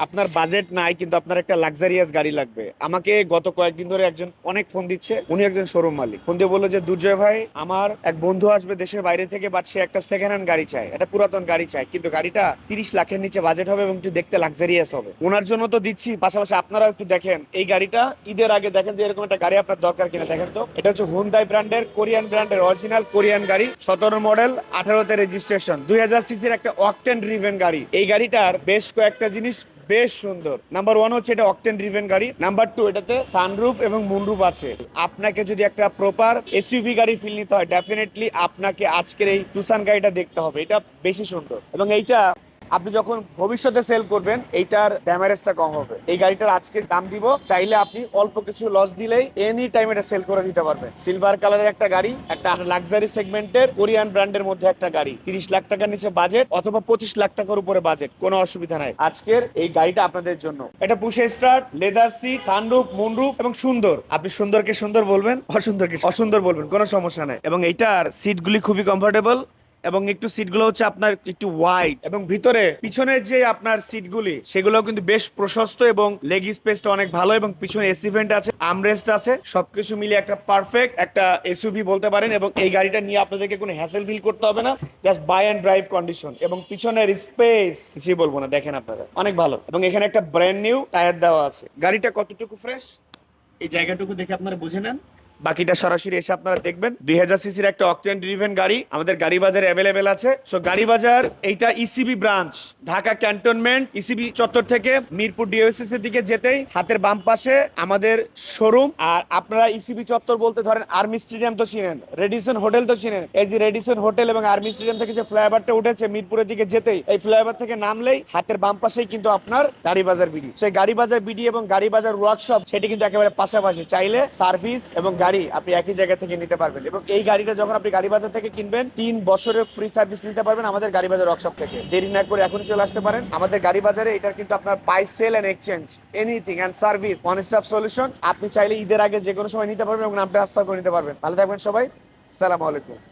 আপনার বাজেট নাই কিন্তু আপনার একটা লাক্সারিয়াস গাড়ি লাগবে। আমাকে গত কয়েকদিন ধরে একজন অনেক ফোন দিচ্ছে, উনি একজন শোরুম মালিক। ফোন দিয়ে বললো যে দুর্জয় ভাই, আমার এক বন্ধু আসবে দেশের বাইরে থেকে, বাট সে একটা সেকেন্ড হ্যান্ড গাড়ি চায়, একটা পুরাতন গাড়ি চায়, কিন্তু গাড়িটা 30 লাখের নিচে বাজেট হবে এবং একটু দেখতে লাক্সারিয়াস হবে। ওনার জন্য তো দিচ্ছি, পাশাপাশি আপনারাও একটু দেখেন এই গাড়িটা, ঈদের আগে দেখেন যে এরকম একটা গাড়ি আপনার দরকার কিনা। দেখেন তো, এটা হচ্ছে হুন্ডাই ব্র্যান্ডের, কোরিয়ান ব্র্যান্ডের অরিজিনাল কোরিয়ান গাড়ি, 17 মডেল, 18তে রেজিস্ট্রেশন, 2000 সিসির একটা অকটেন ড্রিভেন গাড়ি। এই গাড়িটার বেশ কয়েকটা জিনিস বেশ সুন্দর। নাম্বার ওয়ান হচ্ছে এটা অকটেন ড্রিভেন গাড়ি। নাম্বার টু, এটাতে সানরুফ এবং মুনরুফ আছে। আপনাকে যদি একটা প্রপার এসইউভি গাড়ি ফিল নিতে হয়, ডেফিনেটলি আপনাকে আজকের এই তুসান গাড়িটা দেখতে হবে। এটা বেশি সুন্দর এবং এইটা আপনি যখন ভবিষ্যতে সেল করবেন এইটার ড্যামারেজটা কম হবে। এই গাড়িটার আজকে দাম দিব, চাইলে আপনি অল্প কিছু লস দিলেই এনি টাইম এটা সেল করে দিতে পারবেন। সিলভার কালারের একটা গাড়ি, একটা লাক্সারি সেগমেন্টের কোরিয়ান ব্র্যান্ডের মধ্যে একটা গাড়ি, 30 লাখ টাকার নিচে বাজেট অথবা 25 লাখ টাকার উপরে বাজেট, কোনো অসুবিধা নাই। আজকের এই গাড়িটা আপনাদের জন্য। এটা পুশে start, leather seat, sunroof, moonroof এবং সুন্দর। আপনি সুন্দরকে সুন্দর বলবেন, অসুন্দরকে অসুন্দর বলবেন, কোনো সমস্যা নাই। এবং এইটার সিটগুলি খুবই কমফোর্টেবল এবং একটু সিটগুলো হচ্ছে আপনার একটু ওয়াইড, এবং ভিতরে পিছনের যে আপনার সিটগুলি সেগুলো কিন্তু বেশ প্রশস্ত এবং লেগ স্পেসটা অনেক ভালো, এবং পিছনে এসি ভেন্ট আছে, আর্মরেস্ট আছে, সবকিছু মিলিয়ে একটা পারফেক্ট একটা এসইউভি বলতে পারেন। এবং এই গাড়িটা নিয়ে আপনাদেরকে কোনো হ্যাসেল ফিল করতে হবে না, just buy and drive condition. এবং পিছনের স্পেস কিছুই বলবো না, দেখেন আপনারা, অনেক ভালো। এবং এখানে একটা ব্র্যান্ড নিউ টায়ার দেওয়া আছে। গাড়িটা কতটুকু ফ্রেশ এই জায়গাটুকু দেখে আপনারা বুঝে নেন, বাকিটা সরাসরি এসে আপনারা দেখবেন। 2000 সিসির একটা অকটেন ড্রিভেন গাড়ি আমাদের গাড়ি বাজারে অ্যাভেলেবেল আছে। সো গাড়ি বাজার, এইটা ECB branch, Dhaka cantonment ECB চত্বর থেকে মিরপুর ডিওসিস এর দিকে যেতেই হাতের বাম পাশে আমাদের শোরুম। আর আপনারা ইসিবি চত্বর বলতে ধরেন আর্মি স্টেডিয়াম তো চিনেন, রেডিসন হোটেল তো চিনেন। এই যে রেডিসন হোটেল এবং আর্মি স্টেডিয়াম থেকে যে ফ্লাইওভারটা উঠেছে মিরপুরের দিকে যেতেই, এই ফ্লাইওভার থেকে নামলেই হাতের বাম পাশেই কিন্তু আপনার গাড়ি বাজার বিডি। সেই গাড়ি বাজার বিডি এবং গাড়ি বাজার ওয়ার্কশপ, সেটি কিন্তু একেবারে পাশাপাশি। চাইলে সার্ভিস এবং গাড়ি আপনি একই জায়গা থেকে নিতে পারবেন। এবং এই গাড়িটা যখন আপনি গাড়ি বাজার থেকে কিনবেন, 3 বছরের ফ্রি সার্ভিস নিতে পারবেন আমাদের গাড়ি বাজার ওয়ার্কশপ থেকে। দেরি না করে এখনই চলে আসতে পারেন আমাদের গাড়ি বাজারে। এটার কিন্তু আপনার buy sell and exchange, anything and service, one stop solution. আপনি চাইলে ঈদের আগে যে কোনো সময় নিতে পারবেন এবং নাম ট্রান্সফার করে নিতে পারবেন। ভালো থাকবেন সবাই, আসসালামু আলাইকুম।